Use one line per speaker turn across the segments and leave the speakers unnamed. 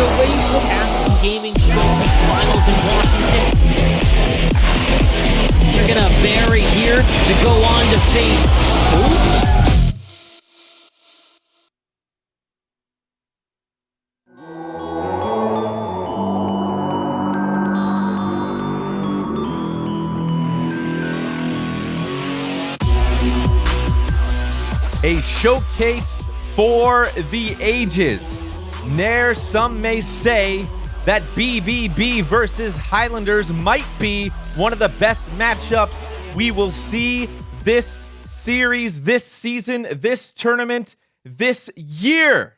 away from Aspen Gaming Showcase Finals in Washington. They're gonna bury here to go on to face who?
A showcase for the ages. Ne'er some may say that BBB versus Highlanders might be one of the best matchups we will see this series, this season, this tournament, this year.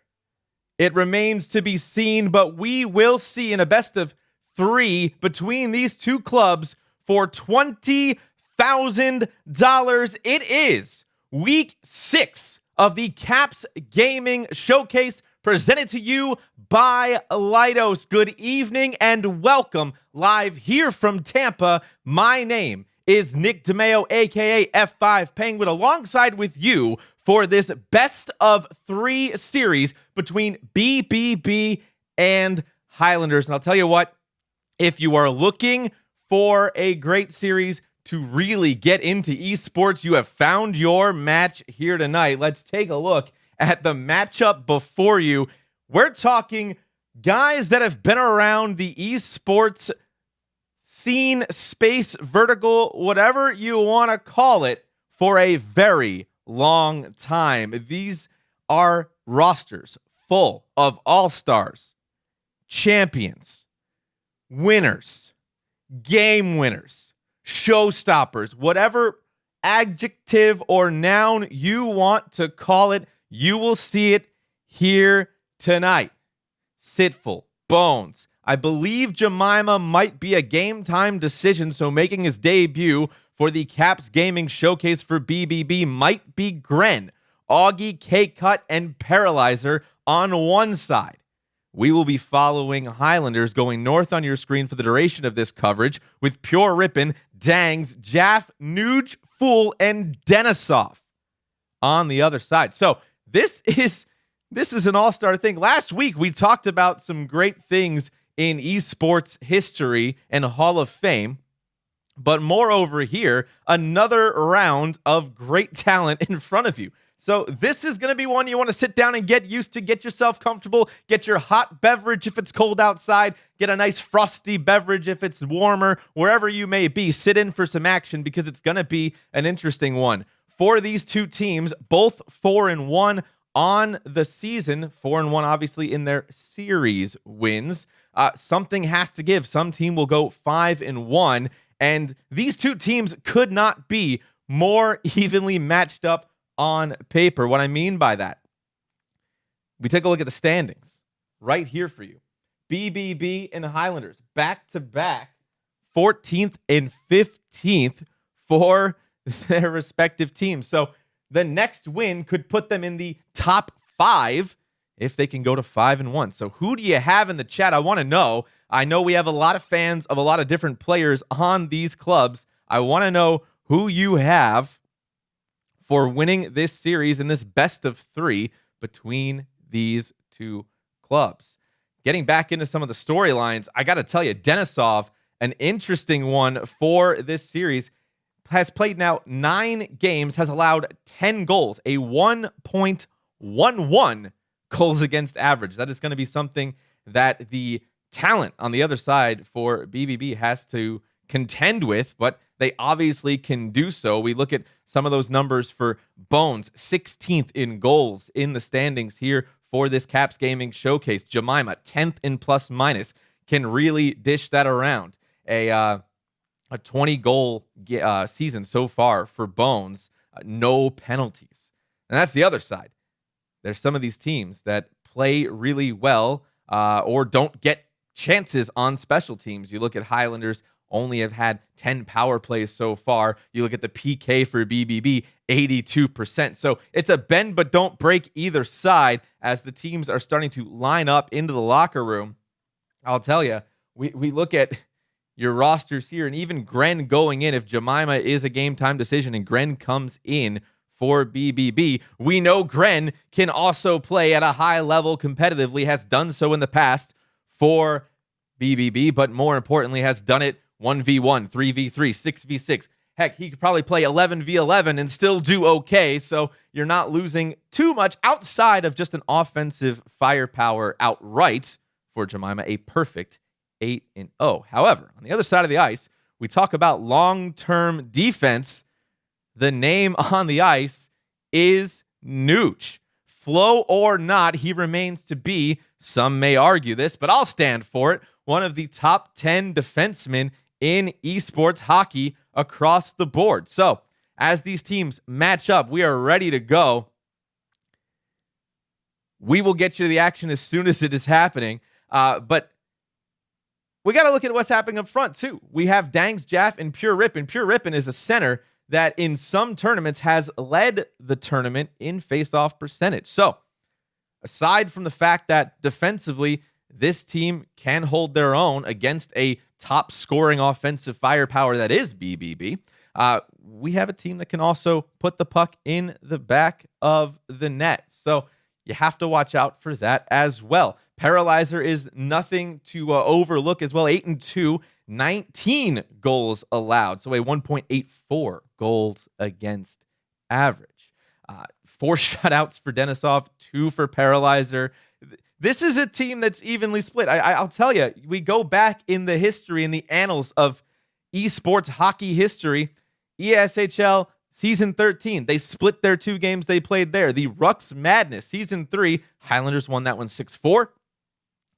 It remains to be seen, but we will see in a best of 3 between these two clubs for $20,000. It is Week 6 of the Caps Gaming Showcase, presented to you by Lidos. Good evening and welcome live here from Tampa. My name is Nick DeMeo, aka F5 Penguin, alongside with you for this best of 3 series between BBB and Highlanders. And I'll tell you what, if you are looking for a great series to really get into esports, you have found your match here tonight. Let's take a look at the matchup before you. We're talking guys that have been around the esports scene, space, vertical, whatever you want to call it, for a very long time. These are rosters full of all-stars, champions, winners, game winners, showstoppers, whatever adjective or noun you want to call it, you will see it here tonight. Sitful, Bones. I believe Jemima might be a game time decision, so making his debut for the Caps Gaming Showcase for BBB might be Gren, Augie, K-Cut, and Paralyzer on one side. We will be following Highlanders going north on your screen for the duration of this coverage with Pure Rippin', Dangs, Jaff, Nuge, Fool, and Denisov on the other side. So this is an all-star thing. Last week, we talked about some great things in esports history and Hall of Fame. But moreover here, another round of great talent in front of you. So this is going to be one you want to sit down and get used to, get yourself comfortable, get your hot beverage if it's cold outside, get a nice frosty beverage if it's warmer, wherever you may be. Sit in for some action because it's going to be an interesting one. For these two teams, both 4-1 on the season, 4-1 obviously in their series wins. Something has to give. Some team will go 5-1, and these two teams could not be more evenly matched up on paper. What I mean by that, we take a look at the standings right here for you. BBB and Highlanders back-to-back 14th and 15th for their respective teams. So the next win could put them in the top 5 if they can go to 5-1. So who do you have in the chat? I want to know. I know we have a lot of fans of a lot of different players on these clubs. I want to know who you have for winning this series in this best of 3 between these two clubs. Getting back into some of the storylines, I got to tell you, Denisov, an interesting one for this series, has played now 9 games, has allowed 10 goals, a 1.11 goals against average. That is going to be something that the talent on the other side for BBB has to contend with, but they obviously can do so. We look at some of those numbers for Bones, 16th in goals in the standings here for this Caps Gaming Showcase. Jemima, 10th in plus minus, can really dish that around. A 20-goal season so far for Bones, no penalties. And that's the other side. There's some of these teams that play really well or don't get chances on special teams. You look at Highlanders, only have had 10 power plays so far. You look at the PK for BBB, 82%. So it's a bend but don't break either side as the teams are starting to line up into the locker room. I'll tell you, we look at your rosters here, and even Gren going in, if Jemima is a game time decision and Gren comes in for BBB, we know Gren can also play at a high level competitively, has done so in the past for BBB, but more importantly has done it 1v1, 3v3, 6v6. Heck, he could probably play 11v11 and still do okay, so you're not losing too much outside of just an offensive firepower outright for Jemima, a perfect 8-0. However, on the other side of the ice, we talk about long-term defense. The name on the ice is Nooch. Flow or not, he remains to be, some may argue this, but I'll stand for it, one of the top 10 defensemen in esports hockey across the board. So, as these teams match up, we are ready to go. We will get you to the action as soon as it is happening. But we got to look at what's happening up front, too. We have Dangs, Jaff, and Pure Rippin. Pure Rippin is a center that in some tournaments has led the tournament in face-off percentage. So, aside from the fact that defensively, this team can hold their own against a top-scoring offensive firepower that is BBB, we have a team that can also put the puck in the back of the net. So you have to watch out for that as well. Paralyzer is nothing to overlook as well. 8-2, 19 goals allowed. So a 1.84 goals against average. 4 shutouts for Denisov, 2 for Paralyzer. This is a team that's evenly split. I'll tell you, we go back in the history, in the annals of esports hockey history, ESHL Season 13, they split their 2 games they played there. The Rux Madness, Season 3, Highlanders won that one 6-4.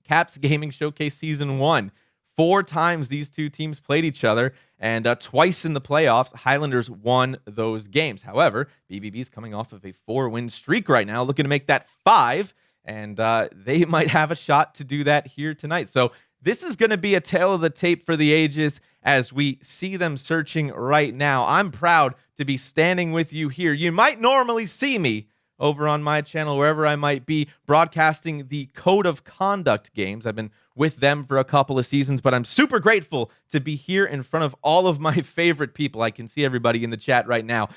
Caps Gaming Showcase Season 1, 4 times these 2 teams played each other, and twice in the playoffs, Highlanders won those games. However, BBB is coming off of a 4-win streak right now, looking to make that 5, and they might have a shot to do that here tonight. So this is going to be a tale of the tape for the ages as we see them searching right now. I'm proud to be standing with you here. You might normally see me over on my channel, wherever I might be, broadcasting the Code of Conduct games. I've been with them for a couple of seasons, but I'm super grateful to be here in front of all of my favorite people. I can see everybody in the chat right now,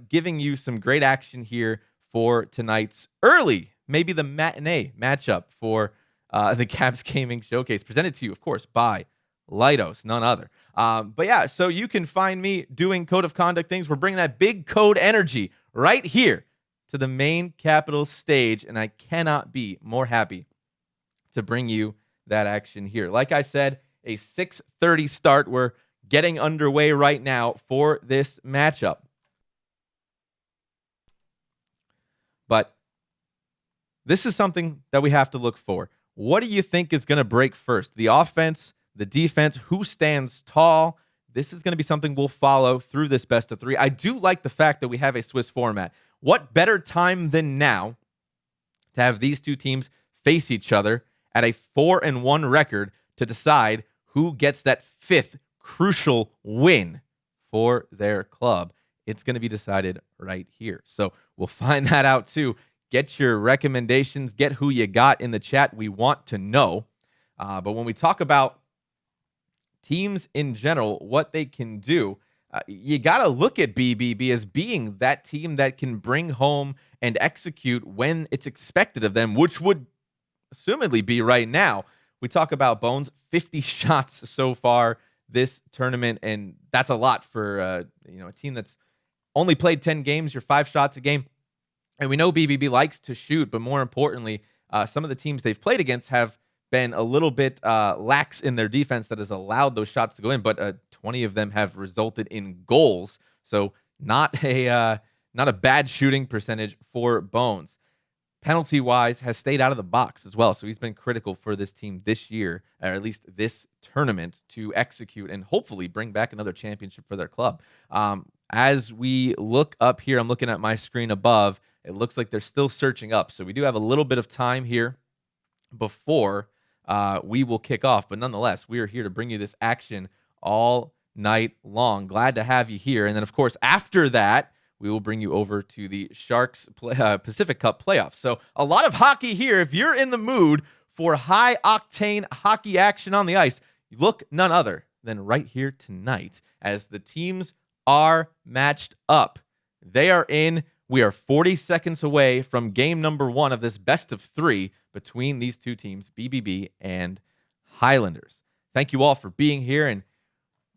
giving you some great action here for tonight's early, maybe the matinee matchup for the Caps Gaming Showcase, presented to you, of course, by Lightos, none other. But yeah, so you can find me doing Code of Conduct things. We're bringing that big code energy right here to the main Capital stage, and I cannot be more happy to bring you that action here. Like I said, a 6:30 start. We're getting underway right now for this matchup. But this is something that we have to look for. What do you think is going to break first? The offense, the defense, who stands tall? This is going to be something we'll follow through this best of 3. I do like the fact that we have a Swiss format. What better time than now to have these 2 teams face each other at a 4-1 record to decide who gets that 5th crucial win for their club? It's going to be decided right here. So we'll find that out too. Get your recommendations. Get who you got in the chat. We want to know. But when we talk about teams in general, what they can do, you got to look at BBB as being that team that can bring home and execute when it's expected of them, which would assumedly be right now. We talk about Bones, 50 shots so far this tournament, and that's a lot for a team that's only played 10 games. You're 5 shots a game. And we know BBB likes to shoot, but more importantly, some of the teams they've played against have been a little bit lax in their defense that has allowed those shots to go in, but 20 of them have resulted in goals. So not a bad shooting percentage for Bones. Penalty-wise, has stayed out of the box as well. So he's been critical for this team this year, or at least this tournament, to execute and hopefully bring back another championship for their club. As we look up here, I'm looking at my screen above. It looks like they're still searching up. So we do have a little bit of time here before we will kick off. But nonetheless, we are here to bring you this action all night long. Glad to have you here. And then, of course, after that, we will bring you over to the Sharks Pacific Cup playoffs. So a lot of hockey here. If you're in the mood for high-octane hockey action on the ice, look none other than right here tonight as the teams are matched up. They are in We are 40 seconds away from game number 1 of this best of 3 between these two teams, BBB and Highlanders. Thank you all for being here, and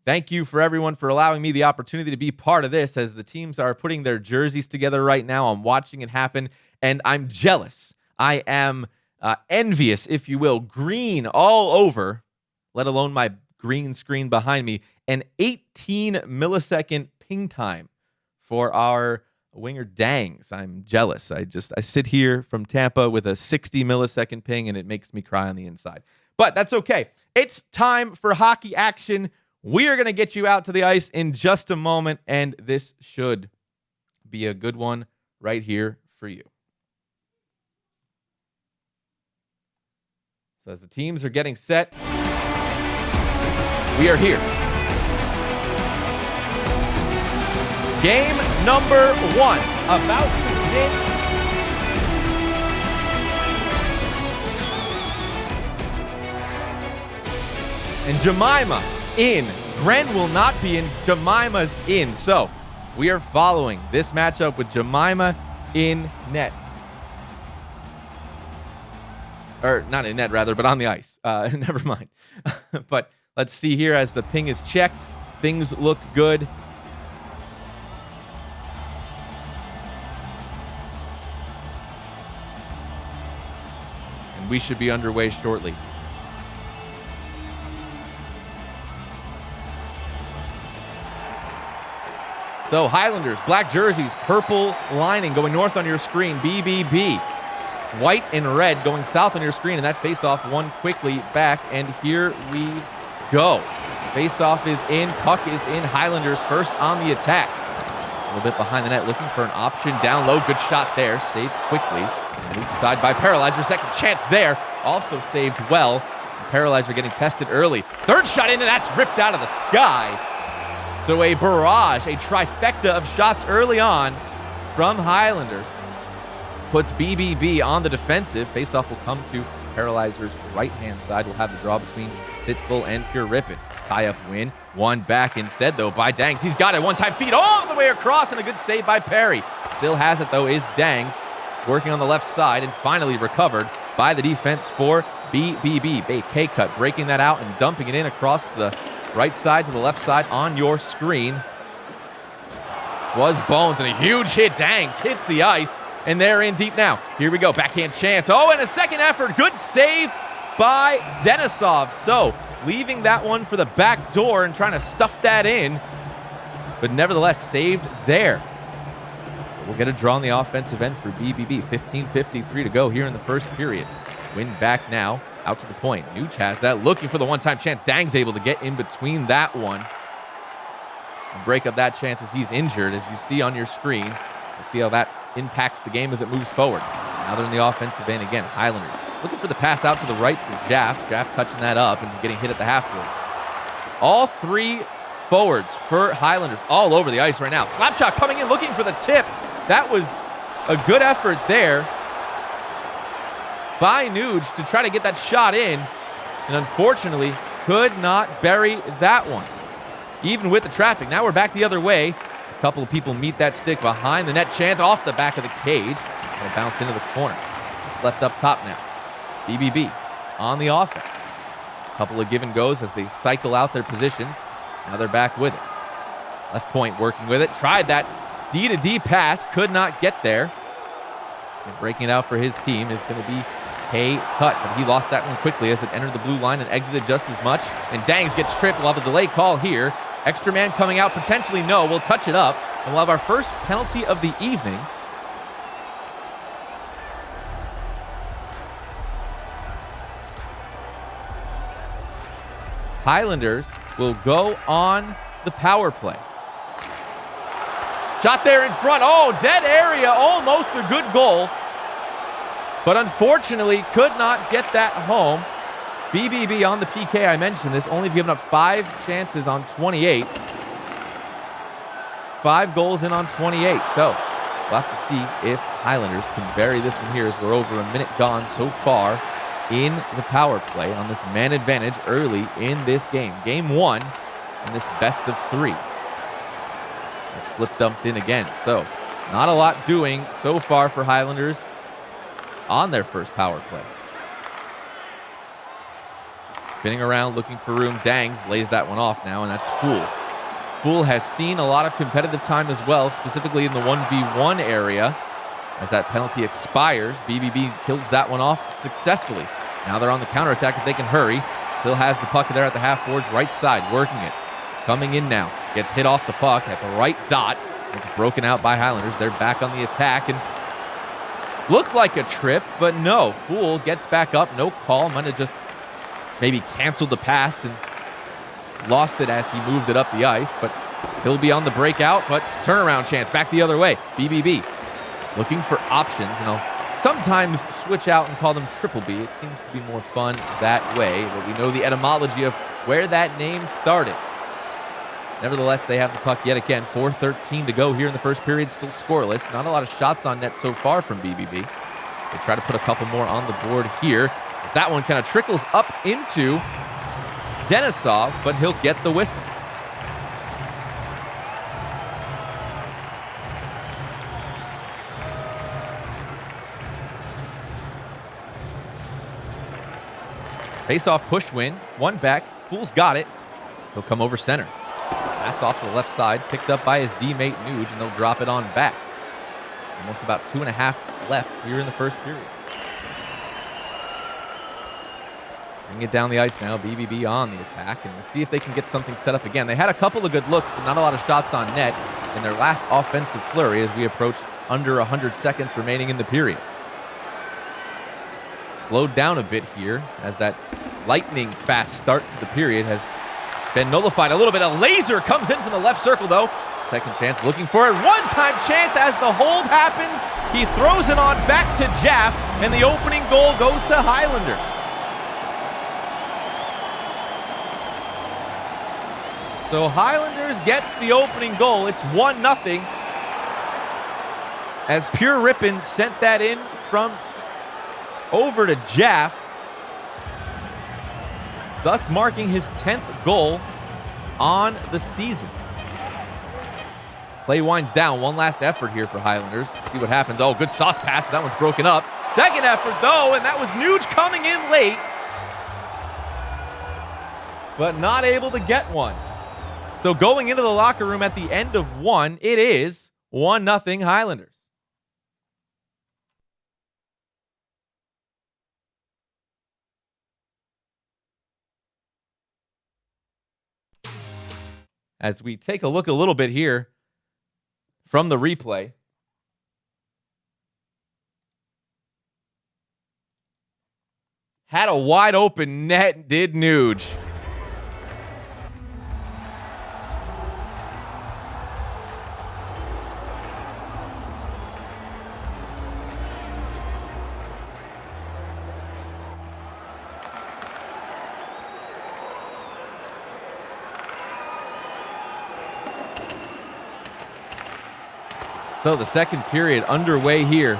thank you for everyone for allowing me the opportunity to be part of this as the teams are putting their jerseys together right now. I'm watching it happen, and I'm jealous. I am envious, if you will. Green all over, let alone my green screen behind me. An 18 millisecond ping time for our winger Dangs. I'm jealous. I sit here from Tampa with a 60 millisecond ping, and it makes me cry on the inside. But that's okay. It's time for hockey action. We are going to get you out to the ice in just a moment, and this should be a good one right here for you. So as the teams are getting set, we are here. Game number 1, about to begin. And Jemima in. Gren will not be in. Jemima's in. So we are following this matchup with Jemima in net. Or not in net, rather, but on the ice. Never mind. But let's see here as the ping is checked. Things look good. And we should be underway shortly. So Highlanders, black jerseys, purple lining going north on your screen. BBB, white and red going south on your screen. And that face-off won quickly back. And here we go. Face-off is in. Puck is in. Highlanders first on the attack. A little bit behind the net, looking for an option down low. Good shot there. Saved quickly. Moved aside by Paralyzer. Second chance there. Also saved well. Paralyzer getting tested early. Third shot in, and that's ripped out of the sky. So a barrage, a trifecta of shots early on from Highlanders puts BBB on the defensive. Faceoff will come to Paralyzer's right-hand side. We'll have the draw between Sitful and Pure Rippin. Tie-up win. One back instead, though, by Dangs. He's got it. One-time feed all the way across, and a good save by Perry. Still has it, though, is Dangs. Working on the left side and finally recovered by the defense for BBB. K-cut, breaking that out and dumping it in across the right side to the left side on your screen. Was Bones, and a huge hit. Dangs hits the ice, and they're in deep now. Here we go, backhand chance. Oh, and a second effort. Good save by Denisov. So, leaving that one for the back door and trying to stuff that in, but nevertheless saved there. We'll get a draw on the offensive end for BBB. 15:53 to go here in the first period. Win back now, out to the point. Nuge has that, looking for the one-time chance. Dang's able to get in between that one and break up that chance as he's injured, as you see on your screen. We'll see how that impacts the game as it moves forward. Now they're in the offensive end again. Highlanders looking for the pass out to the right for Jaff. Jaff touching that up and getting hit at the half boards. All three forwards for Highlanders all over the ice right now. Slapshot coming in, looking for the tip. That was a good effort there by Nuge to try to get that shot in, and unfortunately could not bury that one. Even with the traffic, now we're back the other way. A couple of people meet that stick behind the net, chance off the back of the cage. It'll bounce into the corner. It's left up top now. BBB on the offense. A couple of give and goes as they cycle out their positions. Now they're back with it. Left point working with it. Tried that D-to-D pass, could not get there. And breaking it out for his team is going to be K-cut, but he lost that one quickly as it entered the blue line and exited just as much. And Dangs gets tripped. We'll have a delay call here. Extra man coming out, potentially no. We'll touch it up, and we'll have our first penalty of the evening. Highlanders will go on the power play. Shot there in front. Oh, dead area. Almost a good goal. But unfortunately, could not get that home. BBB on the PK, I mentioned this, only given up 5 chances on 28. 5 goals in on 28. So we'll have to see if Highlanders can bury this one here as we're over a minute gone so far in the power play on this man advantage early in this game. Game 1 in this best of 3. That's flip dumped in again. So Not a lot doing so far for Highlanders on their first power play. Spinning around, looking for room. Dangs lays that one off now, and that's Fool. Fool has seen a lot of competitive time as well, specifically in the 1v1 area. As that penalty expires, BBB kills that one off successfully. Now they're on the counterattack if they can hurry. Still has the puck there at the half boards, right side, working it. Coming in now. Gets hit off the puck at the right dot. It's broken out by Highlanders. They're back on the attack and looked like a trip, but no. Fool gets back up. No call. Might have just maybe canceled the pass and lost it as he moved it up the ice, but he'll be on the breakout, but turnaround chance back the other way. BBB looking for options, and I'll sometimes switch out and call them Triple B. It seems to be more fun that way, but we know the etymology of where that name started. Nevertheless, they have the puck yet again. 4:13 to go here in the first period, still scoreless. Not a lot of shots on net so far from BBB. They try to put a couple more on the board here. As that one kind of trickles up into Denisov, but he'll get the whistle. Face-off push win. One back. Fool's got it. He'll come over center. Pass off to the left side. Picked up by his D-mate Nuge, and they'll drop it on back. Almost about 2.5 left here in the first period. Bring it down the ice now. BBB on the attack, and we'll see if they can get something set up again. They had a couple of good looks, but not a lot of shots on net in their last offensive flurry as we approach under 100 seconds remaining in the period. Slowed down a bit here as that lightning fast start to the period has been nullified a little bit. A laser comes in from the left circle, though. Second chance, looking for it. One-time chance as the hold happens. He throws it on back to Jaff, and the opening goal goes to Highlanders. So Highlanders gets the opening goal. It's 1-0. As Pure Rippin sent that in from over to Jaff, thus marking his 10th goal on the season. Play winds down. One last effort here for Highlanders. See what happens. Oh, good sauce pass, but that one's broken up. Second effort, though, and that was Nuge coming in late, but not able to get one. So going into the locker room at the end of one, it is 1-0 Highlanders. As we take a look a little bit here from the replay. Had a wide open net, did Nuge. So the second period underway here.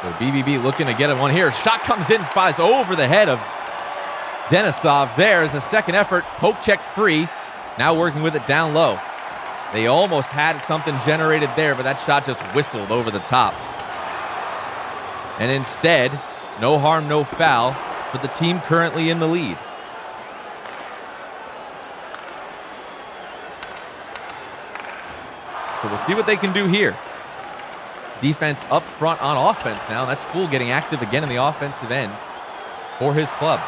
So BBB looking to get one here. Shot comes in, flies over the head of Denisov. There's a second effort. Poke check free. Now working with it down low. They almost had something generated there, but that shot just whistled over the top. And instead, no harm, no foul for the team currently in the lead. So we'll see what they can do here. Defense up front on offense now. That's Fool getting active again in the offensive end for his club.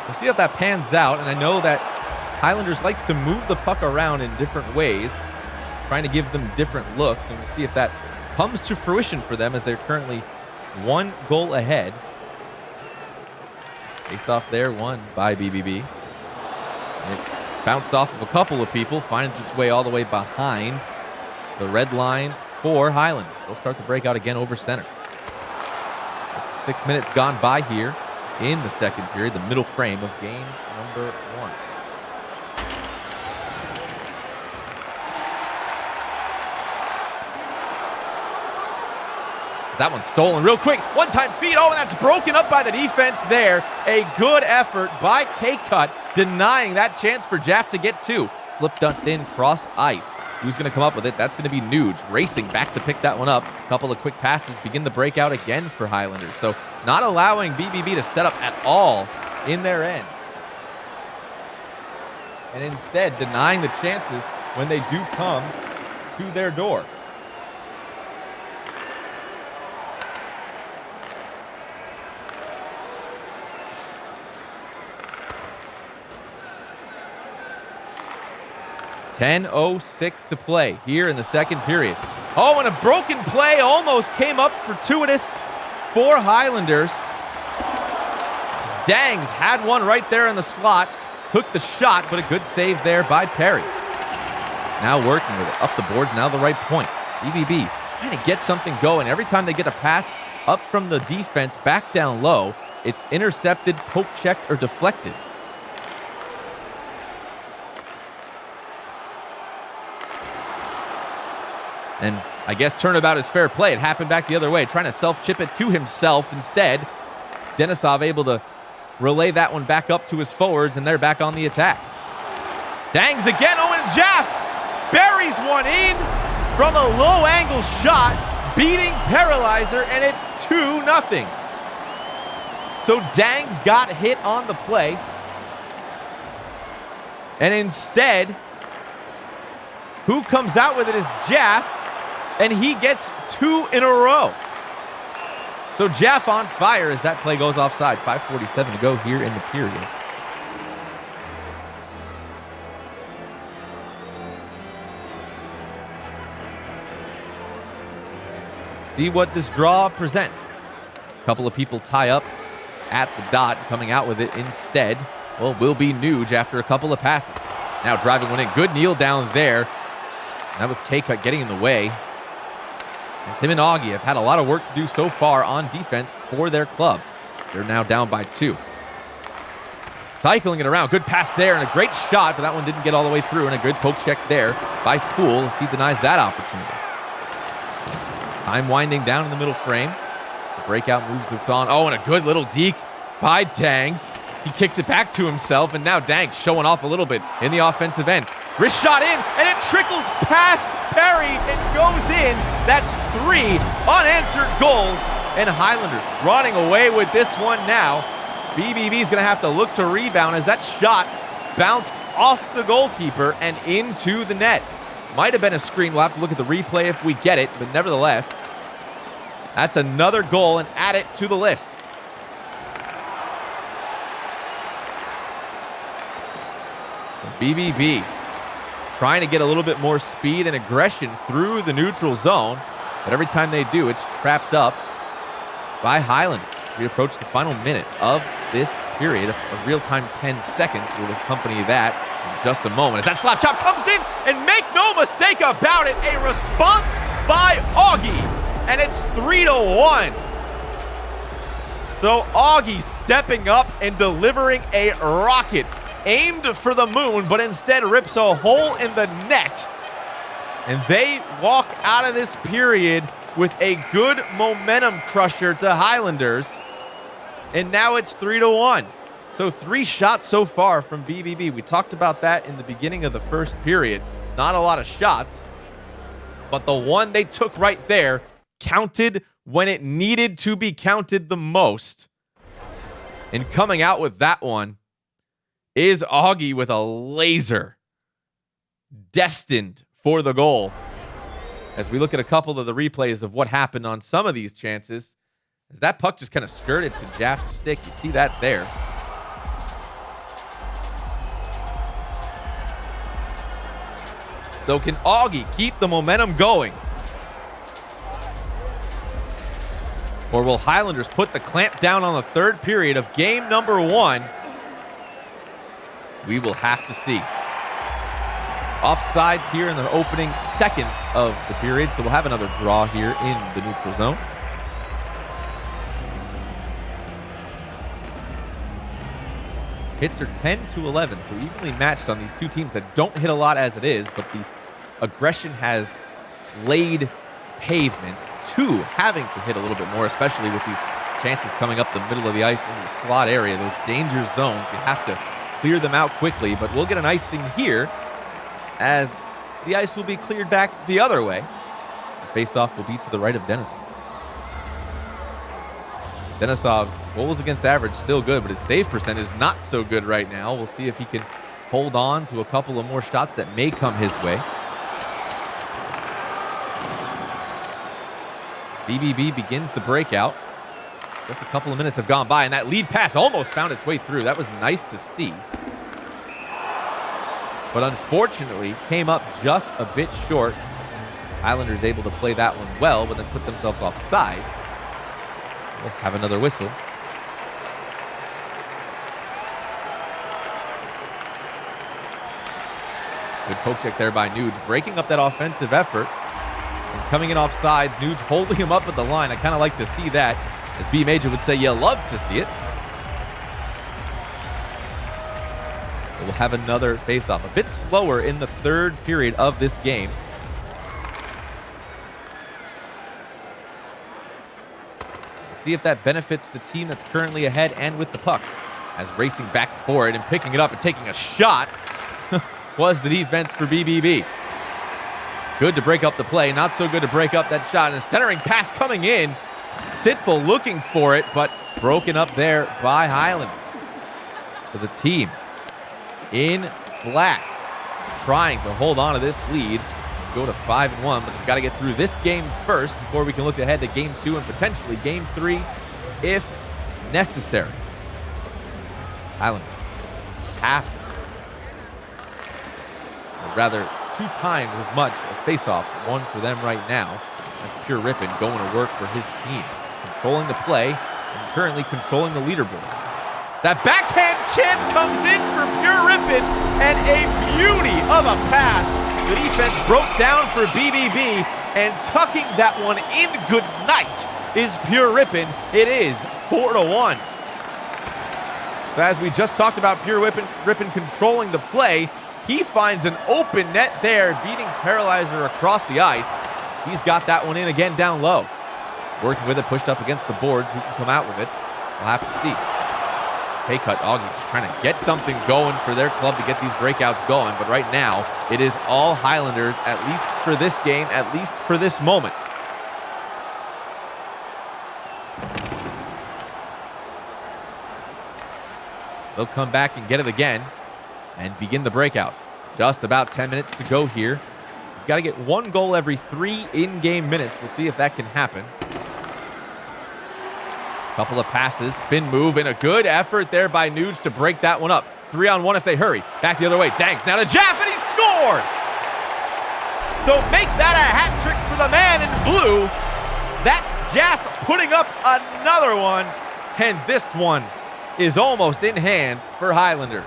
We'll see if that pans out. And I know that Highlanders likes to move the puck around in different ways, trying to give them different looks. And we'll see if that comes to fruition for them as they're currently 1 goal ahead. Face off there, won by BBB. It bounced off of a couple of people, finds its way all the way behind the red line for Highlanders. They'll start the breakout again over center. 6 minutes gone by here in the second period, the middle frame of game number 1. That one's stolen real quick. One-time feed. Oh, and that's broken up by the defense there. A good effort by K-Cut, denying that chance for Jaff to get 2. slip dunked in cross ice. Who's going to come up with it? That's going to be Nuge, racing back to pick that one up. A couple of quick passes begin the breakout again for Highlanders. So not allowing BBB to set up at all in their end. And instead denying the chances when they do come to their door. .10:06 to play here in the second period. Oh, and a broken play almost came up fortuitous for Highlanders. Dangs had one right there in the slot. Took the shot, but a good save there by Perry. Now working with it. Up the boards, now the right point. BBB trying to get something going. Every time they get a pass up from the defense back down low, it's intercepted, poke checked, or deflected. And I guess turnabout is fair play. It happened back the other way, trying to self-chip it to himself instead. Denisov able to relay that one back up to his forwards, and they're back on the attack. Dangs again. Owen Jaff buries one in from a low-angle shot, beating Paralyzer, and it's 2-0. So Dangs got hit on the play. And instead, who comes out with it is Jaff, and he gets 2 in a row. So Jaff on fire as that play goes offside. 5:47 to go here in the period. See what this draw presents. A couple of people tie up at the dot. Coming out with it instead, well, will be Nuge after a couple of passes. Now driving one in. Good kneel down there. That was K-Cut getting in the way. As him and Augie have had a lot of work to do so far on defense for their club. They're now down by 2. Cycling it around. Good pass there and a great shot, but that one didn't get all the way through. And a good poke check there by Fool as he denies that opportunity. Time winding down in the middle frame. The breakout moves it's on. Oh, and a good little deke by Dangs. He kicks it back to himself, and now Dangs showing off a little bit in the offensive end. Wrist shot in, and it trickles past Perry and goes in. That's 3 unanswered goals, and Highlanders running away with this one now. BBB is going to have to look to rebound as that shot bounced off the goalkeeper and into the net. Might have been a screen. We'll have to look at the replay if we get it, but nevertheless, that's another goal and add it to the list. So BBB trying to get a little bit more speed and aggression through the neutral zone, but every time they do, it's trapped up by Highlanders. We approach the final minute of this period. A real-time 10 seconds will accompany that in just a moment. As that slap chop comes in, and make no mistake about it, a response by Augie, and it's 3-1. So Augie stepping up and delivering a rocket aimed for the moon, but instead rips a hole in the net. And they walk out of this period with a good momentum crusher to Highlanders. And now it's 3-1. So 3 shots so far from BBB. We talked about that in the beginning of the first period. Not a lot of shots, but the one they took right there counted when it needed to be counted the most. And coming out with that one is Augie with a laser destined for the goal. As we look at a couple of the replays of what happened on some of these chances, as that puck just kind of skirted to Jaff's stick. You see that there. So can Augie keep the momentum going? Or will Highlanders put the clamp down on the third period of game number 1? We will have to see. Offsides here in the opening seconds of the period, so we'll have another draw here in the neutral zone. Hits are 10-11, so evenly matched on these two teams that don't hit a lot as it is, but the aggression has laid pavement to having to hit a little bit more, especially with these chances coming up the middle of the ice into the slot area, those danger zones. You have to clear them out quickly, but we'll get an icing here as the ice will be cleared back the other way. The faceoff will be to the right of Denisov. Denisov's goals against average still good, but his save percent is not so good right now. We'll see if he can hold on to a couple of more shots that may come his way. BBB begins the breakout. Just a couple of minutes have gone by, and that lead pass almost found its way through. That was nice to see. But unfortunately, came up just a bit short. Highlanders able to play that one well, but then put themselves offside. We'll have another whistle. Good poke check there by Nuge, breaking up that offensive effort. And coming in offside, Nuge holding him up at the line. I kind of like to see that. As B Major would say, you love to see it. So we'll have another face-off. A bit slower in the third period of this game. We'll see if that benefits the team that's currently ahead and with the puck. As racing back for it and picking it up and taking a shot was the defense for BBB. Good to break up the play. Not so good to break up that shot. And a centering pass coming in. Sitful looking for it, but broken up there by Highlanders. So the team in black trying to hold on to this lead. Go to 5-1, but they've got to get through this game first before we can look ahead to game 2 and potentially game 3 if necessary. Highlanders half, or rather 2 times as much of faceoffs won for them right now. That's Pure Rippin going to work for his team. Controlling the play and currently controlling the leaderboard. That backhand chance comes in for Pure Rippin and a beauty of a pass. The defense broke down for BBB and tucking that one in good night is Pure Rippin. It is 4-1. So as we just talked about Pure Rippin controlling the play, he finds an open net there, beating Paralyzer across the ice. He's got that one in again down low. Working with it, pushed up against the boards. Who can come out with it? We'll have to see. Pay cut, Augie just trying to get something going for their club to get these breakouts going. But right now, it is all Highlanders, at least for this game, at least for this moment. They'll come back and get it again and begin the breakout. Just about 10 minutes to go here. You've got to get 1 goal every 3 in-game minutes. We'll see if that can happen. Couple of passes, spin move, and a good effort there by Nuge to break that one up. 3-on-1 if they hurry. Back the other way, Danks now to Jaff, and he scores! So make that a hat trick for the man in blue. That's Jaff putting up another one, and this one is almost in hand for Highlanders.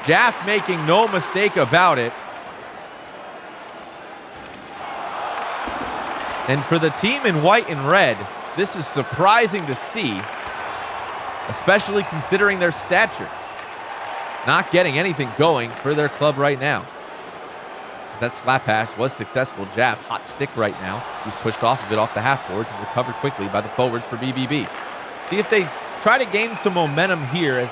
Jaff making no mistake about it. And for the team in white and red, this is surprising to see, especially considering their stature. Not getting anything going for their club right now. That slap pass was successful. Jaff, hot stick right now. He's pushed off of it off the half boards and recovered quickly by the forwards for BBB. See if they try to gain some momentum here, as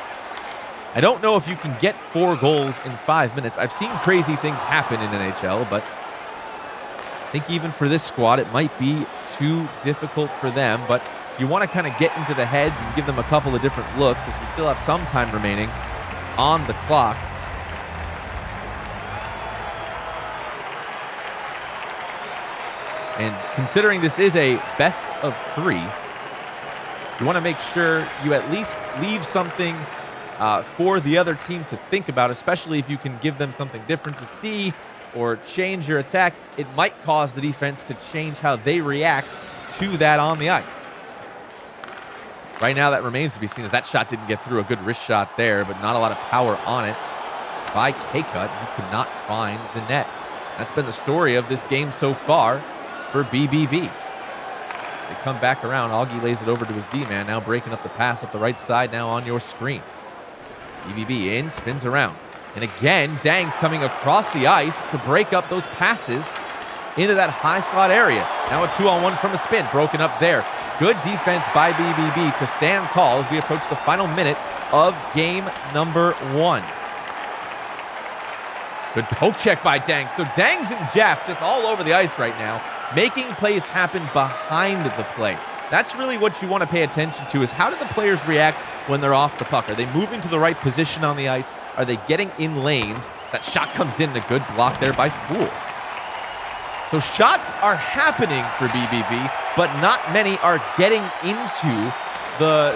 I don't know if you can get 4 goals in 5 minutes. I've seen crazy things happen in NHL, but I think even for this squad, it might be too difficult for them. But you want to kind of get into the heads and give them a couple of different looks, as we still have some time remaining on the clock. And considering this is a best of 3, you want to make sure you at least leave something for the other team to think about, especially if you can give them something different to see or change your attack. It might cause the defense to change how they react to that on the ice. Right now, that remains to be seen, as that shot didn't get through. A good wrist shot there, but not a lot of power on it by K-Cut. He could not find the net. That's been the story of this game so far for BBB. They come back around. Augie lays it over to his D-man, now breaking up the pass up the right side now on your screen. BBB in, spins around. And again, Dang's coming across the ice to break up those passes into that high slot area. Now a 2-on-1 from a spin, broken up there. Good defense by BBB to stand tall as we approach the final minute of game number 1. Good poke check by Dang. So Dangs and Jeff just all over the ice right now, making plays happen behind the play. That's really what you want to pay attention to, is how do the players react when they're off the puck? Are they moving to the right position on the ice? Are they getting in lanes? That shot comes in, a good block there by Fool. So shots are happening for BBB, but not many are getting into the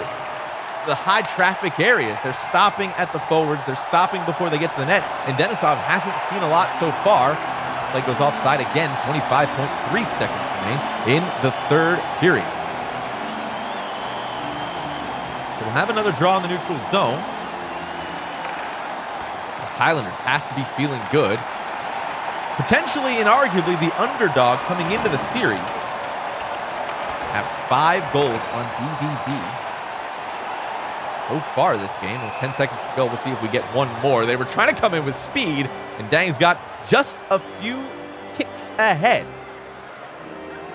high traffic areas. They're stopping at the forwards. They're stopping before they get to the net. And Denisov hasn't seen a lot so far. Play goes offside again. 25.3 seconds remain in the third period. So we'll have another draw in the neutral zone. The Highlanders has to be feeling good. Potentially and arguably the underdog coming into the series. Have 5 goals on BBB so far this game. With 10 seconds to go, we'll see if we get one more. They were trying to come in with speed, and Dang's got just a few ticks ahead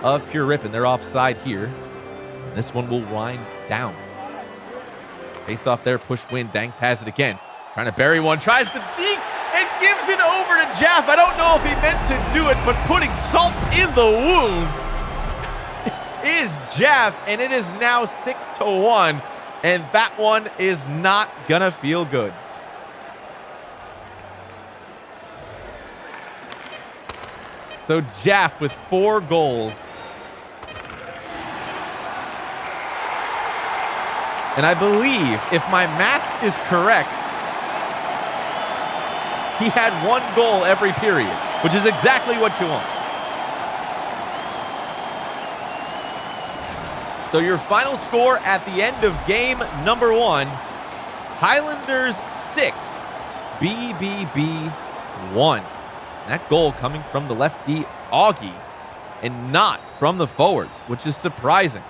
of Pure Rip, and they're offside here. And this one will wind down. Face off there, push win. Dangs has it again. Trying to bury one, tries to deke, and gives it over to Jeff. I don't know if he meant to do it, but putting salt in the wound is Jeff, and it is now 6-1, and that one is not gonna feel good. So Jeff with 4 goals. And I believe, if my math is correct, he had 1 goal every period, which is exactly what you want. So your final score at the end of game number 1, Highlanders 6, BBB 1. That goal coming from the lefty Augie and not from the forwards, which is surprising.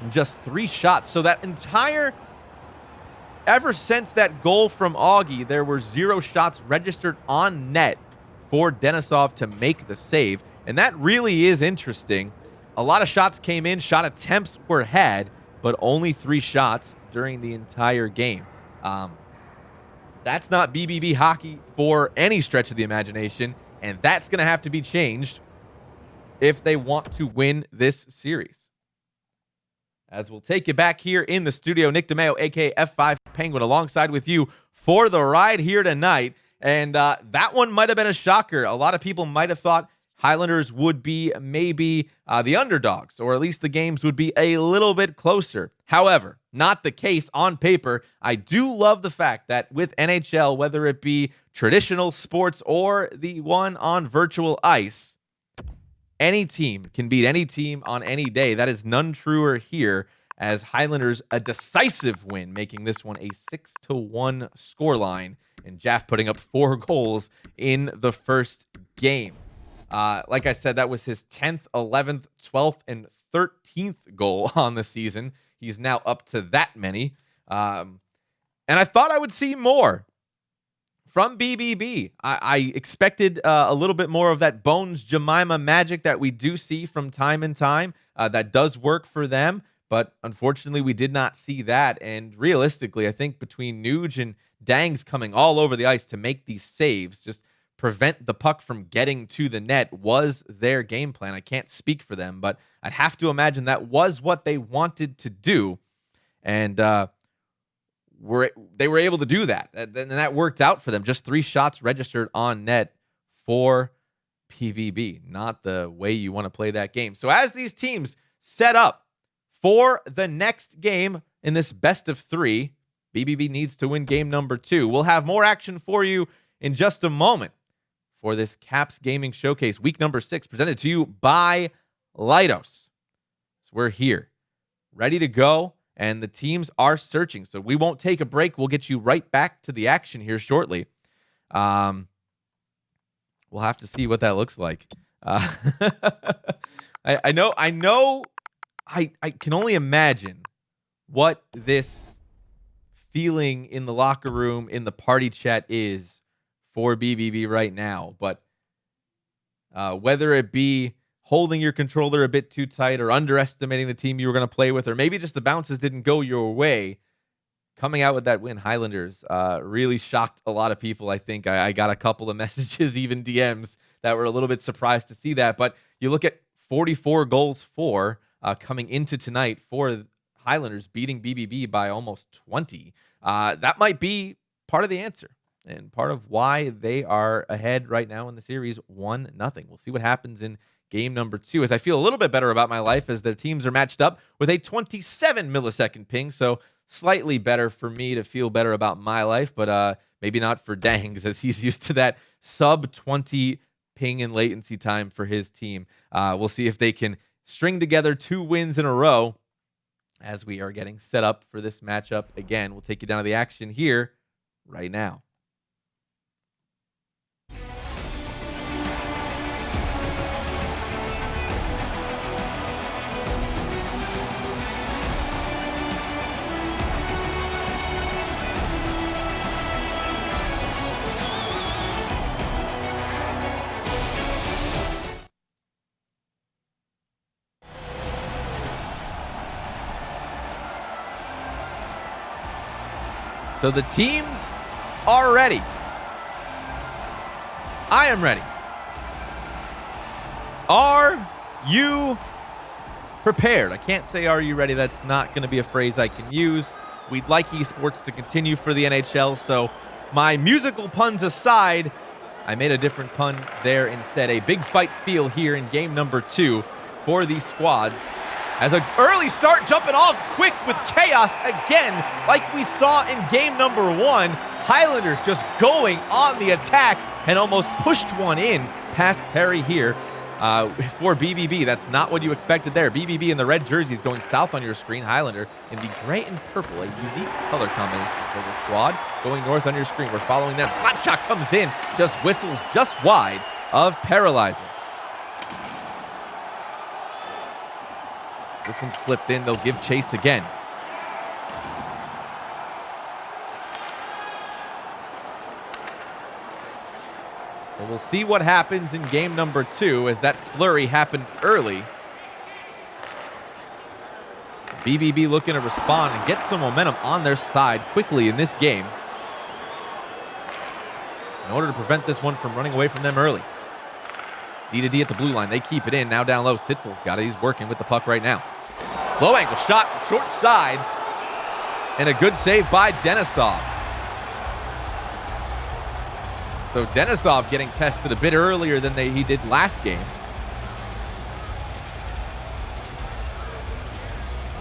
And just 3 shots. So that entire, ever since that goal from Augie, there were 0 shots registered on net for Denisov to make the save. And that really is interesting. A lot of shots came in, shot attempts were had, but only 3 shots during the entire game. That's not BBB hockey for any stretch of the imagination, and that's going to have to be changed if they want to win this series. As we'll take you back here in the studio, Nick DeMeo, aka F5 Penguin, alongside with you for the ride here tonight. And that one might have been a shocker. A lot of people might have thought Highlanders would be maybe the underdogs, or at least the games would be a little bit closer. However, not the case on paper. I do love the fact that with NHL, whether it be traditional sports or the one on virtual ice, any team can beat any team on any day. That is none truer here, as Highlanders a decisive win, making this one a 6-1 scoreline, and Jaff putting up 4 goals in the first game. Like I said, that was his 10th, 11th, 12th, and 13th goal on the season. He's now up to that many. And I thought I would see more from BBB. I expected a little bit more of that Bones Jemima magic that we do see from time and time. That does work for them, but unfortunately we did not see that. And realistically, I think between Nuge and Dangs coming all over the ice to make these saves, just prevent the puck from getting to the net, was their game plan. I can't speak for them, but I'd have to imagine that was what they wanted to do. And they were able to do that. And that worked out for them. Just 3 shots registered on net for PVB. Not the way you want to play that game. So as these teams set up for the next game in this best of 3, BBB needs to win game number 2. We'll have more action for you in just a moment for this Caps Gaming Showcase, week number 6, presented to you by Leidos. So we're here, ready to go, and the teams are searching. So we won't take a break. We'll get you right back to the action here shortly. We'll have to see what that looks like. I know. I can only imagine what this feeling in the locker room, in the party chat is for BBB right now. But whether it be holding your controller a bit too tight or underestimating the team you were going to play with, or maybe just the bounces didn't go your way, coming out with that win, Highlanders really shocked a lot of people. I think I got a couple of messages, even DMs, that were a little bit surprised to see that. But you look at 44 goals for coming into tonight for Highlanders beating BBB by almost 20. That might be part of the answer and part of why they are ahead right now in the series 1-0. We'll see what happens in game number 2, as I feel a little bit better about my life as their teams are matched up with a 27 millisecond ping. So slightly better for me to feel better about my life, but maybe not for Dangs, as he's used to that sub 20 ping and latency time for his team. We'll see if they can string together 2 wins in a row as we are getting set up for this matchup again. We'll take you down to the action here right now. So the teams are ready. I am ready. Are you prepared? I can't say are you ready. That's not going to be a phrase I can use. We'd like esports to continue for the NHL, so my musical puns aside, I made a different pun there instead. A big fight feel here in game number 2 for these squads. As an early start, jumping off quick with chaos again, like we saw in game number 1. Highlanders just going on the attack and almost pushed one in past Perry here for BBB. That's not what you expected there. BBB in the red jerseys going south on your screen. Highlander in the gray and purple, a unique color combination for the squad. Going north on your screen. We're following them. Slap shot comes in, just whistles just wide of Paralyzer. This one's flipped in. They'll give chase again. So we'll see what happens in game number 2 as that flurry happened early. BBB looking to respond and get some momentum on their side quickly in this game in order to prevent this one from running away from them early. D2D at the blue line. They keep it in. Now down low. Sitful's got it. He's working with the puck right now. Low angle shot, short side, and a good save by Denisov. So Denisov getting tested a bit earlier than he did last game.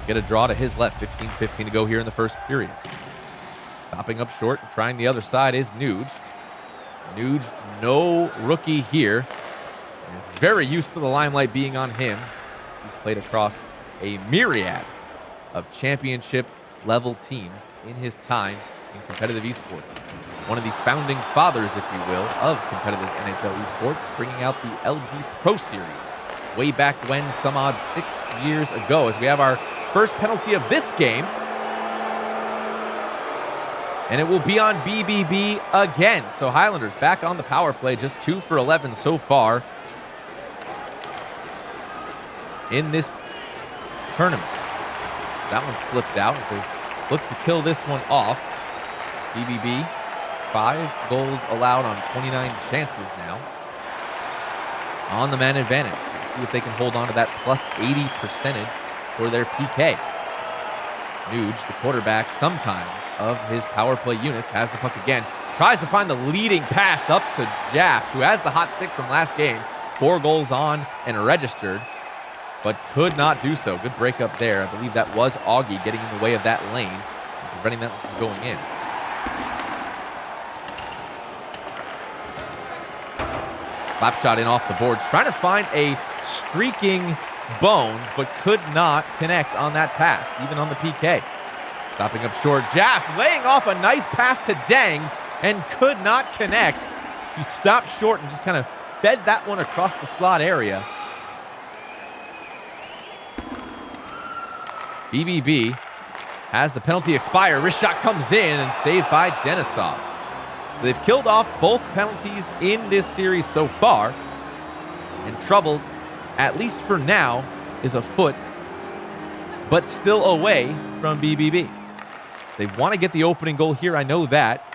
Get a draw to his left. 15-15 to go here in the first period. Stopping up short and trying the other side is Nuge. Nuge, no rookie here. He's very used to the limelight being on him. He's played across a myriad of championship level teams in his time in competitive esports. One of the founding fathers, if you will, of competitive NHL esports, bringing out the LG Pro Series way back when, some odd 6 years ago, as we have our first penalty of this game. And it will be on BBB again. So Highlanders back on the power play, just 2 for 11 so far in this tournament. That one's flipped out. They look to kill this one off. BBB, 5 goals allowed on 29 chances now. On the man advantage. See if they can hold on to that plus 80 percentage for their PK. Nuge, the quarterback sometimes of his power play units, has the puck again. Tries to find the leading pass up to Jaff, who has the hot stick from last game. 4 goals on and registered, but could not do so. Good breakup there. I believe that was Augie getting in the way of that lane, preventing that from going in. Slap shot in off the boards, trying to find a streaking Bones, but could not connect on that pass, even on the PK. Stopping up short, Jaff laying off a nice pass to Dangs and could not connect. He stopped short and just kind of fed that one across the slot area. BBB has the penalty expire. Wrist shot comes in and saved by Denisov. They've killed off both penalties in this series so far, and troubles at least for now, is a foot, but still away from BBB. They want to get the opening goal here. I know that.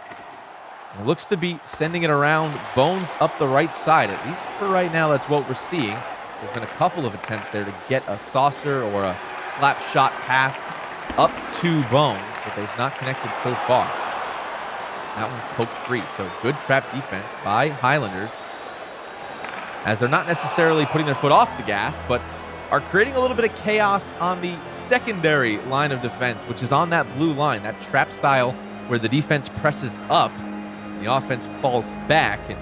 It looks to be sending it around. Bones up the right side. At least for right now, that's what we're seeing. There's been a couple of attempts there to get a saucer or a slap shot pass up to Bones, but they've not connected so far. That one's poked free. So good trap defense by Highlanders, as they're not necessarily putting their foot off the gas, but are creating a little bit of chaos on the secondary line of defense, which is on that blue line, that trap style where the defense presses up and the offense falls back, and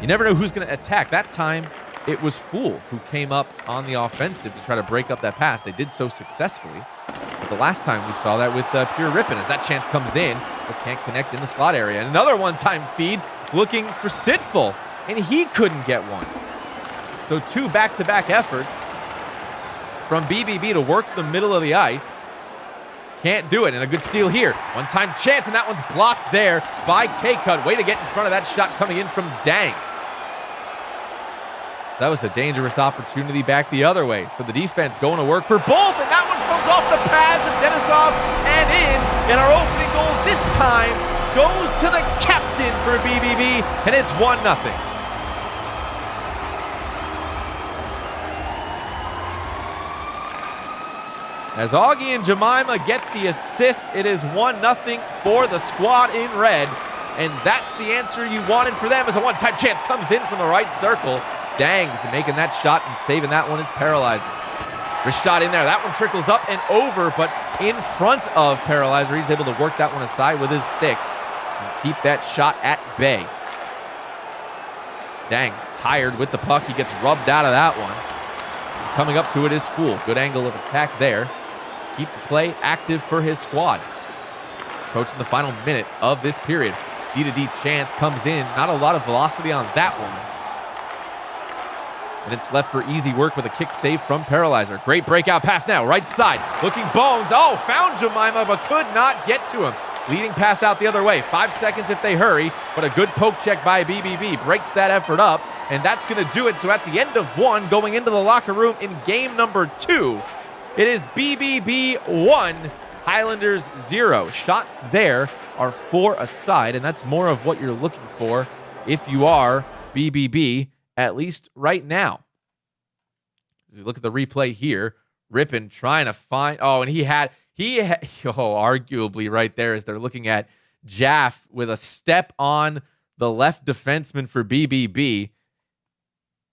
you never know who's going to attack. That time, it was Fool who came up on the offensive to try to break up that pass. They did so successfully. But the last time we saw that with Pure Rippin, as that chance comes in, but can't connect in the slot area. And another one-time feed looking for Sitful, and he couldn't get one. So two back-to-back efforts from BBB to work the middle of the ice. Can't do it, and a good steal here. One-time chance, and that one's blocked there by K-Cut. Way to get in front of that shot coming in from Dangs. That was a dangerous opportunity back the other way. So the defense going to work for both, and that one comes off the pads of Denisov and in. And our opening goal this time goes to the captain for BBB, and it's 1-0. As Augie and Jemima get the assist, it is 1-0 for the squad in red. And that's the answer you wanted for them, as a one-time chance comes in from the right circle. Dangs making that shot and saving that one is Paralyzer. Wrist shot in there. That one trickles up and over, but in front of Paralyzer. He's able to work that one aside with his stick and keep that shot at bay. Dangs tired with the puck. He gets rubbed out of that one. And coming up to it is Fool. Good angle of attack there. Keep the play active for his squad. Approaching the final minute of this period. D-to-D chance comes in. Not a lot of velocity on that one. And it's left for easy work with a kick save from Paralyzer. Great breakout pass now, right side. Looking Bones. Oh, found Jemima, but could not get to him. Leading pass out the other way. 5 seconds if they hurry, but a good poke check by BBB breaks that effort up, and that's going to do it. So at the end of one, going into the locker room in game number 2, it is BBB 1, Highlanders 0. Shots there are 4 aside, and that's more of what you're looking for if you are BBB, at least right now. As we look at the replay here, Rippin trying to find, and he had arguably right there, as they're looking at Jaff with a step on the left defenseman for BBB.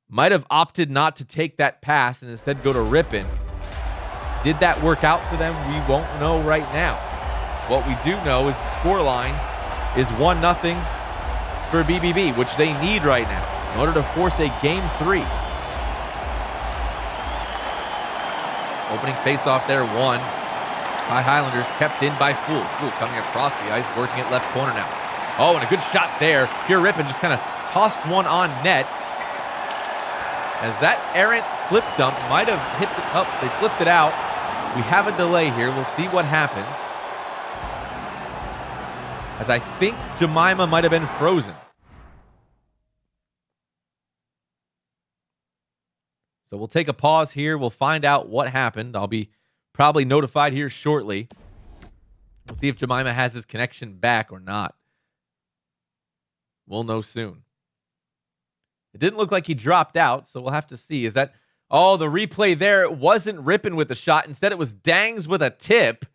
Might have opted not to take that pass and instead go to Rippin. Did that work out for them? We won't know right now. What we do know is the scoreline is 1-0 for BBB, which they need right now in order to force a Game 3. Opening faceoff there, won by Highlanders, kept in by Fool. Fool coming across the ice, working at left corner now. Oh, and a good shot there. Pure Rippin just kind of tossed one on net, as that errant flip dump might have hit they flipped it out. We have a delay here. We'll see what happens, as I think Jemima might have been frozen. So we'll take a pause here. We'll find out what happened. I'll be probably notified here shortly. We'll see if Jemima has his connection back or not. We'll know soon. It didn't look like he dropped out, so we'll have to see. Is that... Oh, the replay there, it wasn't Rippin with the shot. Instead, it was Dangs with a tip,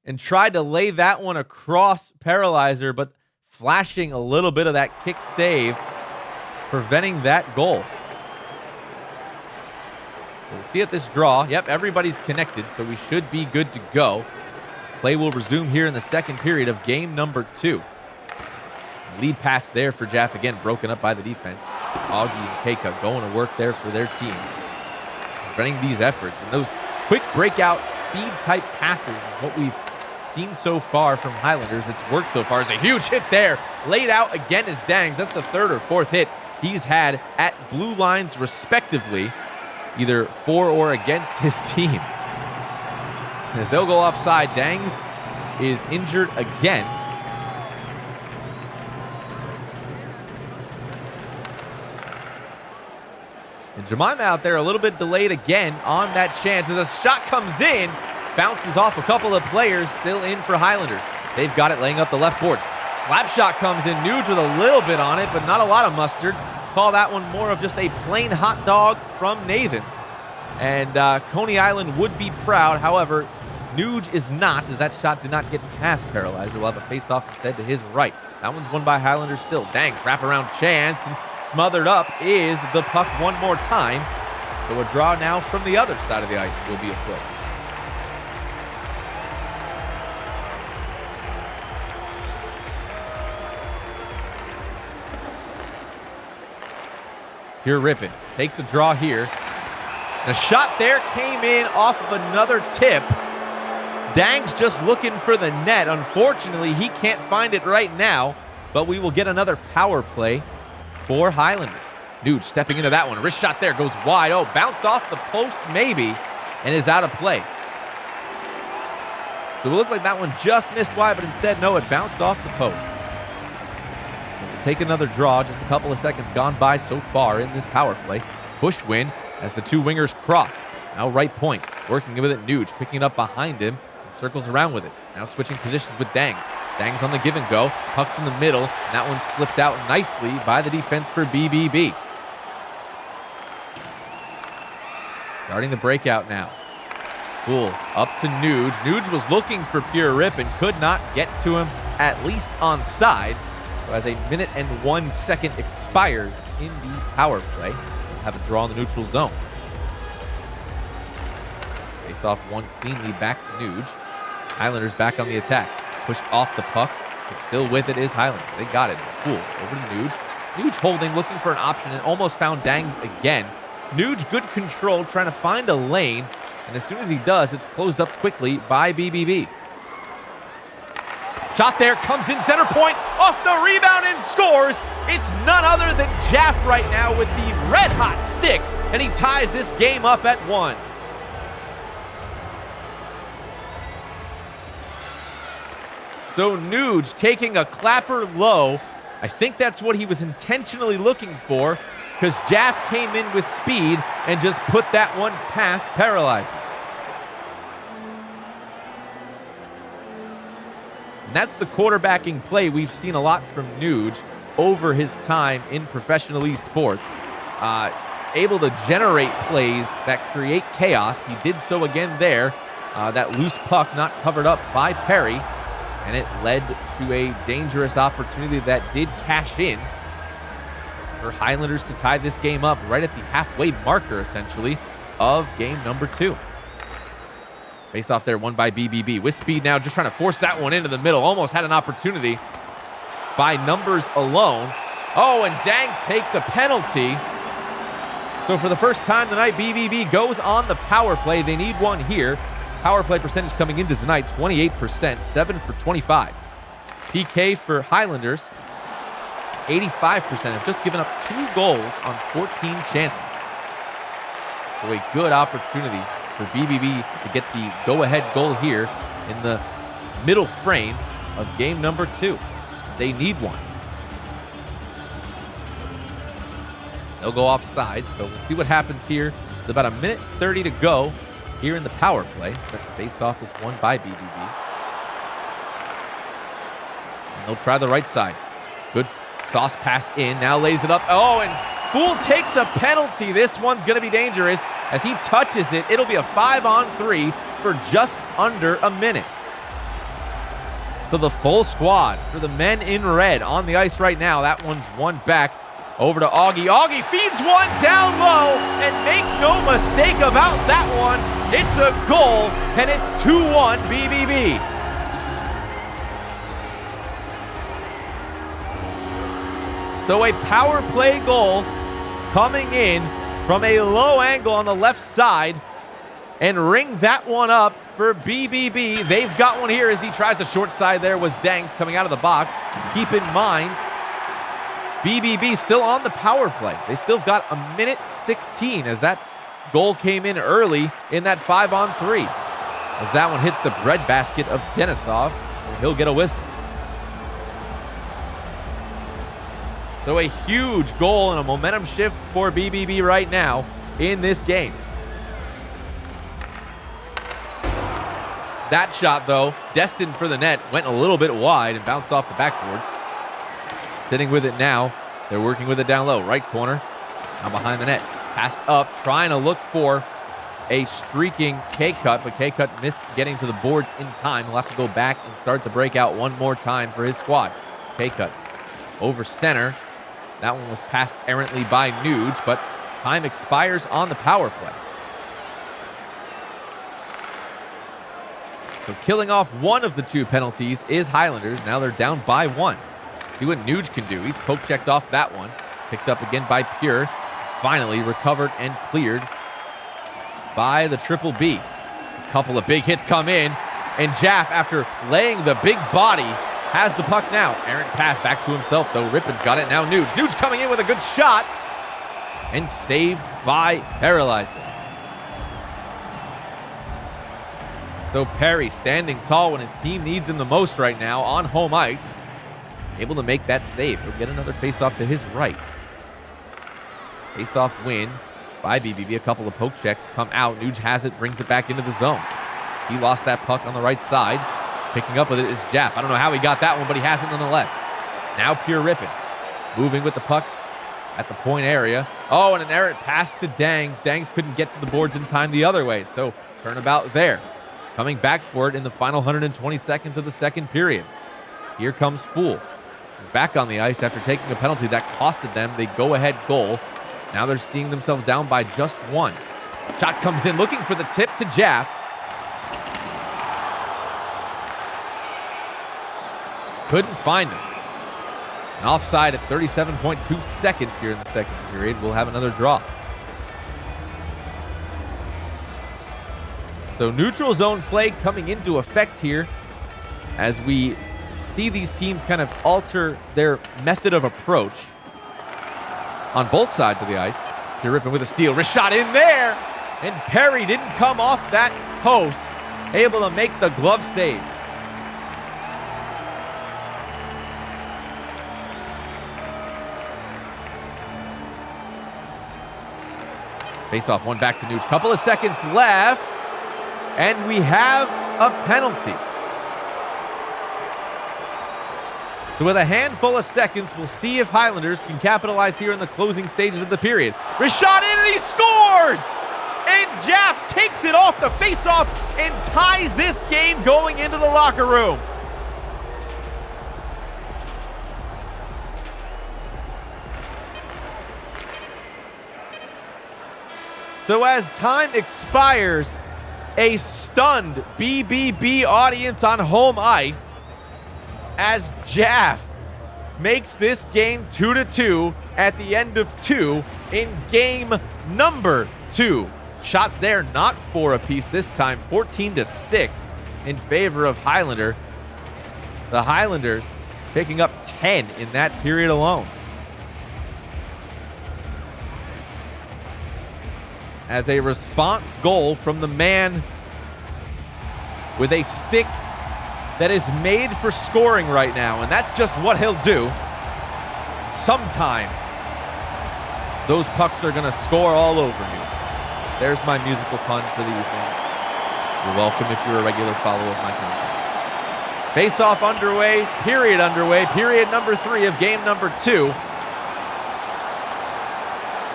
and tried to lay that one across Paralyzer, but flashing a little bit of that kick save, preventing that goal. We'll see at this draw. Yep, everybody's connected, so we should be good to go. Play will resume here in the second period of game number 2. Lead pass there for Jaff, again, broken up by the defense. Augie and Keika going to work there for their team, running these efforts. And those quick breakout speed-type passes is what we've seen so far from Highlanders. It's worked so far. It's a huge hit there. Laid out again is Dangs. That's the 3rd or 4th hit he's had at blue lines, respectively, either for or against his team. As they'll go offside, Dangs is injured again. And Jemima out there a little bit delayed again on that chance as a shot comes in, bounces off a couple of players, still in for Highlanders. They've got it laying up the left boards. Slap shot comes in, Nuge with a little bit on it, but not a lot of mustard. Call that one more of just a plain hot dog from Nathan. And Coney Island would be proud. However, Nuge is not, as that shot did not get past Paralyzer. We'll have a face-off instead to his right. That one's won by Highlanders still. Dangs wraparound chance, and smothered up is the puck one more time. So a draw now from the other side of the ice will be afoot. Here Rippin takes a draw here. The shot there came in off of another tip. Dang's just looking for the net. Unfortunately, he can't find it right now, but we will get another power play for Highlanders. Nuge stepping into that one. Wrist shot there goes wide. Oh, bounced off the post maybe and is out of play. So it looked like that one just missed wide, but instead, no, it bounced off the post. Take another draw. Just a couple of seconds gone by so far in this power play. Bushwin as the two wingers cross. Now right point. Working with it, Nuge picking it up behind him. And circles around with it. Now switching positions with Dangs. Dangs on the give and go. Puck's in the middle. And that one's flipped out nicely by the defense for BBB. Starting the breakout now. Full up to Nuge. Nuge was looking for pure rip and could not get to him, at least on side. As a minute and 1 second expires in the power play. We'll have a draw in the neutral zone. Face off one cleanly back to Nuge. Highlanders back on the attack. Pushed off the puck, but still with it is Highlanders. They got it. Cool. Over to Nuge. Nuge holding, looking for an option, and almost found Dangs again. Nuge, good control, trying to find a lane. And as soon as he does, it's closed up quickly by BBB. Shot there, comes in center point, off the rebound and scores. It's none other than Jaff right now with the red hot stick, and he ties this game up at 1. So Nuge taking a clapper low. I think that's what he was intentionally looking for, because Jaff came in with speed and just put that one past Paralyzer. And that's the quarterbacking play we've seen a lot from Nuge over his time in professional esports. Able to generate plays that create chaos. He did so again there. That loose puck not covered up by Perry. And it led to a dangerous opportunity that did cash in for Highlanders to tie this game up right at the halfway marker, essentially, of game number 2. Face off there, won by BBB. With speed now, just trying to force that one into the middle. Almost had an opportunity by numbers alone. Oh, and Dangs takes a penalty. So for the first time tonight, BBB goes on the power play. They need one here. Power play percentage coming into tonight, 28%, 7 for 25. PK for Highlanders, 85%. Have just given up 2 goals on 14 chances. So a good opportunity for BBB to get the go-ahead goal here in the middle frame of game number 2. They need one. They'll go offside, so we'll see what happens here. With about a minute 30 to go here in the power play. But the face-off is won by BBB. And they'll try the right side. Good sauce pass in, now lays it up. Oh, and Fool takes a penalty. This one's going to be dangerous. As he touches it, it'll be a 5-on-3 for just under a minute. So the full squad for the men in red on the ice right now. That one's won back over to Augie. Augie feeds one down low, and make no mistake about that one. It's a goal, and it's 2-1 BBB. So a power play goal coming in from a low angle on the left side, and ring that one up for BBB. They've got one here as he tries the short side. There was Dangs coming out of the box. Keep in mind, BBB still on the power play. They still got a minute 16 as that goal came in early in that 5-on-3. As that one hits the breadbasket of Denisov, and he'll get a whistle. So a huge goal and a momentum shift for BBB right now in this game. That shot, though, destined for the net, went a little bit wide and bounced off the backboards. Sitting with it now. They're working with it down low. Right corner. Now behind the net. Passed up, trying to look for a streaking K-Cut, but K-Cut missed getting to the boards in time. He'll have to go back and start the breakout one more time for his squad. K-Cut over center. That one was passed errantly by Nuge, but time expires on the power play. So killing off one of the two penalties is Highlanders. Now they're down by one. See what Nuge can do. He's poke checked off that one. Picked up again by Pure. Finally recovered and cleared by the Triple B. A couple of big hits come in, and Jaff, after laying the big body, has the puck now. Errant pass back to himself, though. Rippin's got it now. Nuge. Nuge coming in with a good shot, and saved by Paralyzer. So Perry standing tall when his team needs him the most right now on home ice. Able to make that save. He'll get another faceoff to his right. Faceoff win by BBB. A couple of poke checks come out. Nuge has it, brings it back into the zone. He lost that puck on the right side. Picking up with it is Jaff. I don't know how he got that one, but he has it nonetheless. Now Pure Rippin. Moving with the puck at the point area. Oh, and an errant pass to Dangs. Dangs couldn't get to the boards in time the other way, so turnabout there. Coming back for it in the final 120 seconds of the second period. Here comes Fool. He's back on the ice after taking a penalty that costed them the go-ahead goal. Now they're seeing themselves down by just one. Shot comes in, looking for the tip to Jaff. Couldn't find him. An offside at 37.2 seconds here in the second period. We'll have another draw. So neutral zone play coming into effect here as we see these teams kind of alter their method of approach on both sides of the ice. Pure Rippin with a steal. Wrist shot in there, and Perry didn't come off that post. Able to make the glove save. Face off, one back to Nuge. Couple of seconds left, and we have a penalty. So with a handful of seconds, we'll see if Highlanders can capitalize here in the closing stages of the period. Wrist shot in, and he scores! And Jaff takes it off the face-off and ties this game going into the locker room. So as time expires, a stunned BBB audience on home ice as Jaff makes this game 2-2 at the end of 2 in game number 2. Shots there, not 4 apiece this time, 14-6 in favor of Highlander. The Highlanders picking up 10 in that period alone. As a response goal from the man with a stick that is made for scoring right now, and that's just what he'll do. Sometime, those pucks are gonna score all over you. There's my musical pun for the evening. You're welcome if you're a regular follower of my content. Face-off underway, period number 3 of game number 2.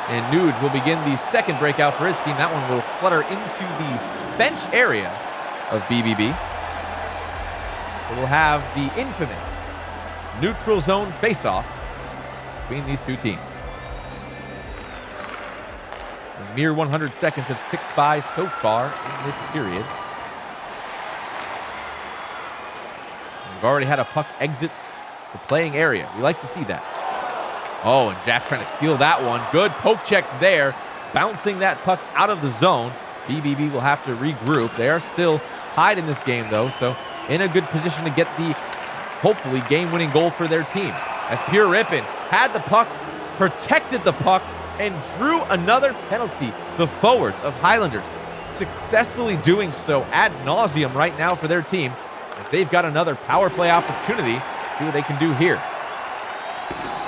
And Nuge will begin the second breakout for his team. That one will flutter into the bench area of BBB. So we'll have the infamous neutral zone face-off between these two teams. A mere 100 seconds have ticked by so far in this period. We've already had a puck exit the playing area. We like to see that. Oh, and Jaff trying to steal that one. Good poke check there. Bouncing that puck out of the zone. BBB will have to regroup. They are still tied in this game, though, so in a good position to get the, hopefully, game-winning goal for their team. As Pure Rippin had the puck, protected the puck, and drew another penalty. The forwards of Highlanders successfully doing so ad nauseum right now for their team, as they've got another power play opportunity. See what they can do here.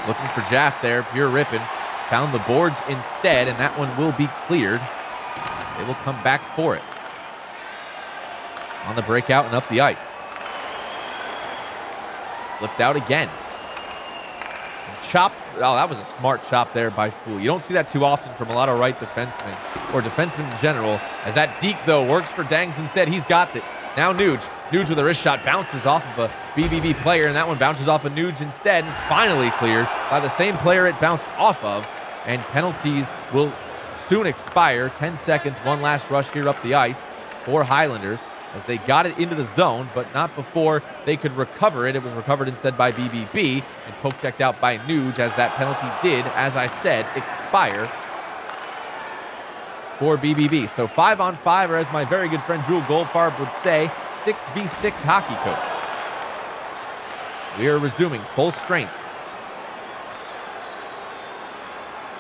Looking for Jaff there. Pure ripping. Found the boards instead, and that one will be cleared. They will come back for it. On the breakout and up the ice. Flipped out again. Chop. Oh, that was a smart chop there by Fool. You don't see that too often from a lot of right defensemen, or defensemen in general. As that deke, though, works for Dangs instead. He's got it. Now Nuge. Nuge with a wrist shot bounces off of a BBB player, and that one bounces off of Nuge instead, and finally cleared by the same player it bounced off of. And penalties will soon expire. 10 seconds, one last rush here up the ice for Highlanders as they got it into the zone, but not before they could recover it. It was recovered instead by BBB and poke checked out by Nuge as that penalty did, as I said, expire for BBB. So 5-on-5, or as my very good friend Drew Goldfarb would say, 6v6 hockey, coach. We are resuming full strength.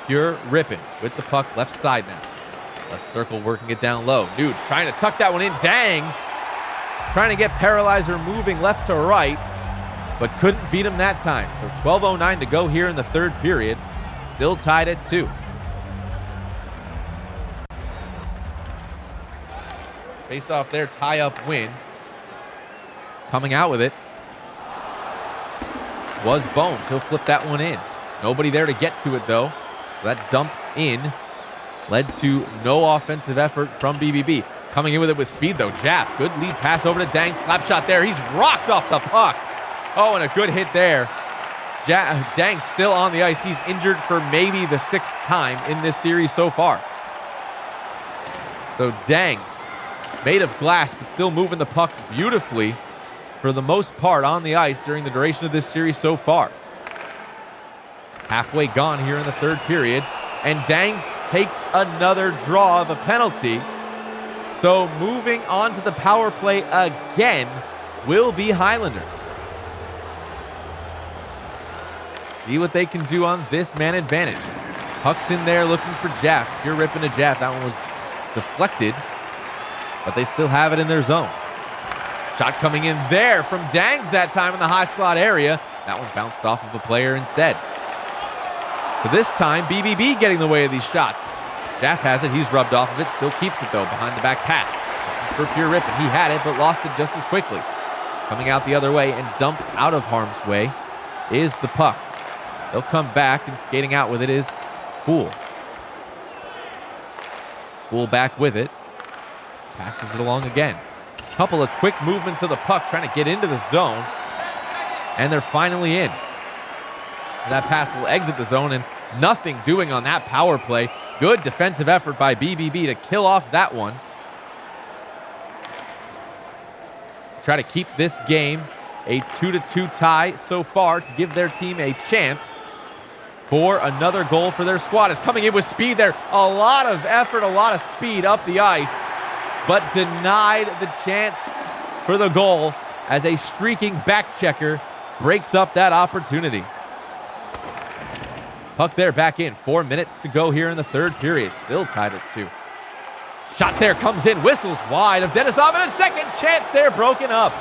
Pure ripping with the puck left side now. Left circle working it down low. Nuge trying to tuck that one in. Dangs trying to get Paralyzer moving left to right, but couldn't beat him that time. So 12:09 to go here in the third period. Still tied at 2. Face off there, tie up win. Coming out with it was Bones. He'll flip that one in. Nobody there to get to it though. So that dump in led to no offensive effort from BBB. Coming in with it with speed though. Jaff, good lead pass over to Dang. Slap shot there. He's rocked off the puck. Oh, and a good hit there. Dang still on the ice. He's injured for maybe the 6th time in this series so far. So Dang, made of glass, but still moving the puck beautifully for the most part on the ice during the duration of this series so far. Halfway gone here in the third period, and Dangs takes another draw of a penalty. So moving on to the power play again will be Highlanders. See what they can do on this man advantage. Puck's in there looking for Jaff. You're ripping to Jaff. That one was deflected, but they still have it in their zone. Shot coming in there from Dangs that time in the high slot area. That one bounced off of a player instead. So this time, BBB getting the way of these shots. Jaff has it. He's rubbed off of it. Still keeps it, though, behind the back pass. For Pure Rip, and he had it, but lost it just as quickly. Coming out the other way and dumped out of harm's way is the puck. They'll come back, and skating out with it is Fool. Fool back with it. Passes it along again. Couple of quick movements of the puck, trying to get into the zone. And they're finally in. And that pass will exit the zone, and nothing doing on that power play. Good defensive effort by BBB to kill off that one. Try to keep this game a 2-2 tie so far to give their team a chance for another goal for their squad. Is coming in with speed there. A lot of effort, a lot of speed up the ice, but denied the chance for the goal as a streaking back checker breaks up that opportunity. Puck there back in. 4 minutes to go here in the third period. Still tied at 2. Shot there comes in. Whistles wide of Denisov, and a second chance there broken up.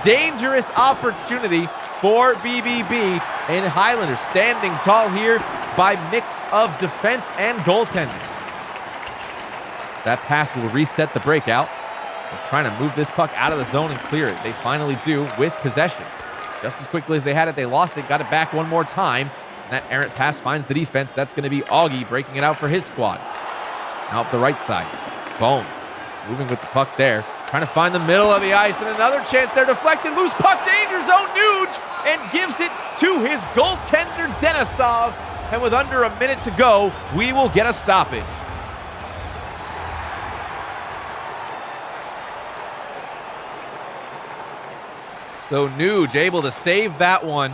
Dangerous opportunity for BBB, and Highlanders standing tall here by mix of defense and goaltending. That pass will reset the breakout. They're trying to move this puck out of the zone and clear it. They finally do with possession. Just as quickly as they had it, they lost it. Got it back one more time. And that errant pass finds the defense. That's going to be Augie breaking it out for his squad. Now up the right side. Bones moving with the puck there. Trying to find the middle of the ice, and another chance there. Deflected, loose puck, danger zone. Nuge, and gives it to his goaltender, Denisov. And with under a minute to go, we will get a stoppage. So Nuge able to save that one.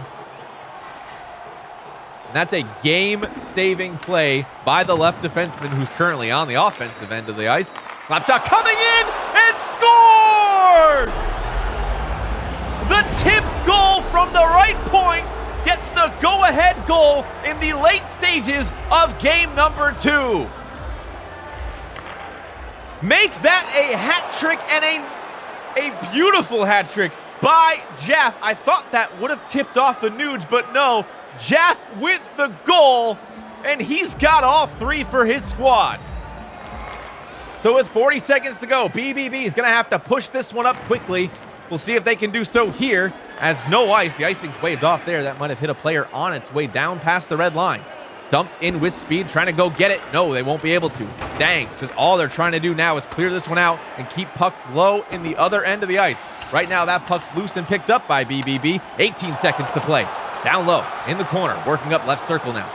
And that's a game-saving play by the left defenseman who's currently on the offensive end of the ice. Slap shot coming in and scores! The tip goal from the right point gets the go-ahead goal in the late stages of game number 2. Make that a hat trick, and a beautiful hat trick by Jaff. I thought that would have tipped off the Nuge, but no. Jaff with the goal, and he's got all 3 for his squad. So with 40 seconds to go, BBB is going to have to push this one up quickly. We'll see if they can do so here, as no ice. The icing's waved off there. That might have hit a player on its way down past the red line. Dumped in with speed, trying to go get it. No, they won't be able to. Dang, just all they're trying to do now is clear this one out and keep pucks low in the other end of the ice. Right now, that puck's loose and picked up by BBB. 18 seconds to play. Down low, in the corner, working up left circle now.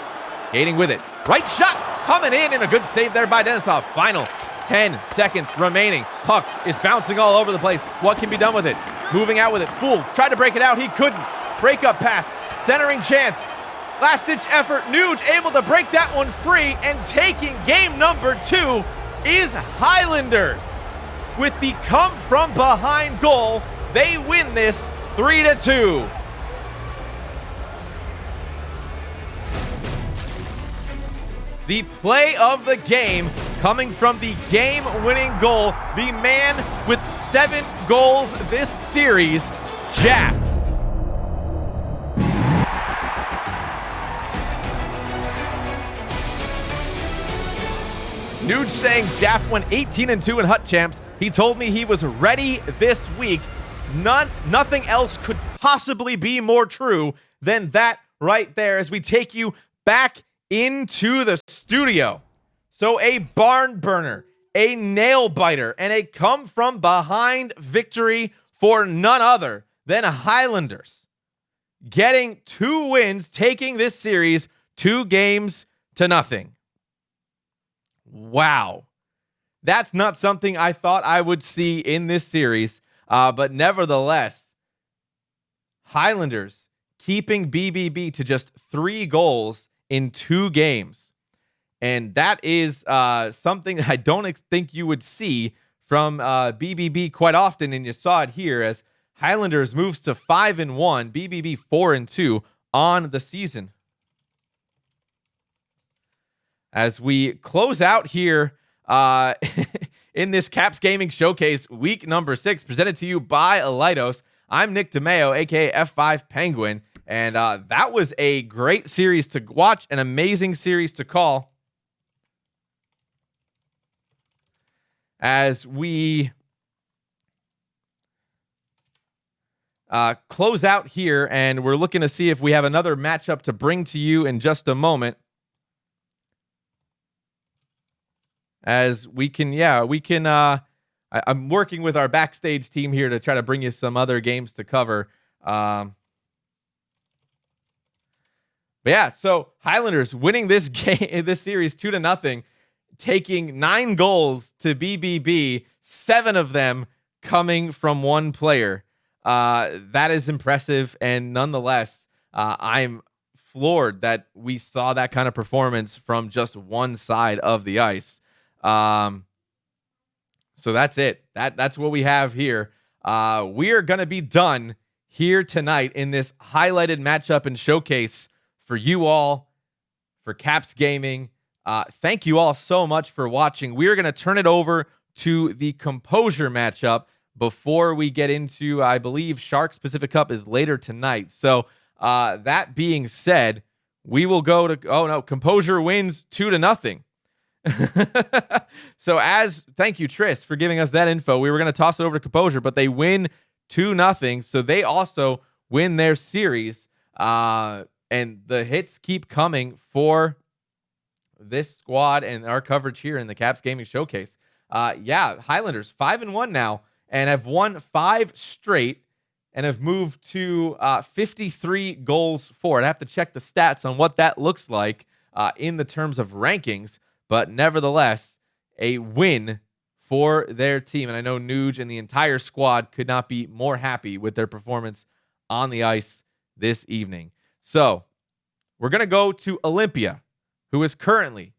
Skating with it. Right shot, coming in, and a good save there by Denisov. Final 10 seconds remaining. Puck is bouncing all over the place. What can be done with it? Moving out with it. Fool tried to break it out. He couldn't. Break up pass. Centering chance. Last-ditch effort. Nuge able to break that one free, and taking game number 2 is Highlanders. With the come-from-behind goal, they win this 3-2. The play of the game coming from the game-winning goal, the man with 7 goals this series, Jack. Nuge saying Jaff went 18-2 in Hut Champs. He told me he was ready this week. Nothing else could possibly be more true than that right there, as we take you back into the studio. So a barn burner, a nail biter, and a come from behind victory for none other than Highlanders. Getting 2 wins, taking this series 2-0. Wow. That's not something I thought I would see in this series, but nevertheless, Highlanders keeping BBB to just 3 goals in 2 games. And that is something I don't think you would see from BBB quite often, and you saw it here as Highlanders moves to 5-1, BBB 4-2 on the season. As we close out here in this Caps Gaming Showcase, week number 6, presented to you by Alitos. I'm Nick DeMeo, aka F5 Penguin, and that was a great series to watch, an amazing series to call. As we close out here, and we're looking to see if we have another matchup to bring to you in just a moment. As we can, I'm working with our backstage team here to try to bring you some other games to cover. But yeah, so Highlanders winning this game, this series 2-0, taking 9 goals to BBB, 7 of them coming from 1 player. That is impressive, and nonetheless, I'm floored that we saw that kind of performance from just one side of the ice. So that's it. That's what we have here. We are going to be done here tonight in this highlighted matchup and showcase for you all, for Caps Gaming. Thank you all so much for watching. We are going to turn it over to the Composure matchup before we get into, I believe, Sharks Pacific Cup is later tonight. So that being said, we will go to, oh no, Composure wins 2-0. So thank you, Tris, for giving us that info. We were going to toss it over to Composure, but they win 2-0. So they also win their series. And the hits keep coming for this squad and our coverage here in the Caps Gaming Showcase. Highlanders 5-1 now and have won 5 straight and have moved to 53 goals for. I have to check the stats on what that looks like in the terms of rankings. But nevertheless, a win for their team. And I know Nuge and the entire squad could not be more happy with their performance on the ice this evening. So we're going to go to Olympia, who is currently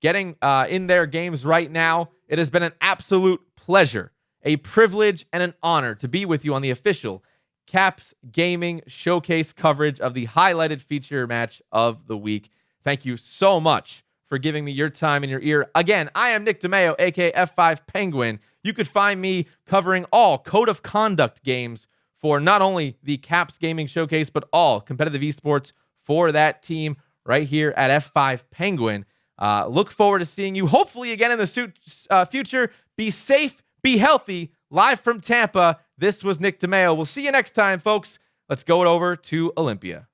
getting in their games right now. It has been an absolute pleasure, a privilege, and an honor to be with you on the official Caps Gaming Showcase coverage of the highlighted feature match of the week. Thank you so much for giving me your time and your ear. Again, I am Nick DeMeo, aka F5 Penguin. You could find me covering all Code of Conduct games for not only the Caps Gaming Showcase, but all competitive esports for that team right here at F5 Penguin. Look forward to seeing you hopefully again in the future. Be safe, be healthy. Live from Tampa, this was Nick DeMeo. We'll see you next time, folks. Let's go over to Olympia.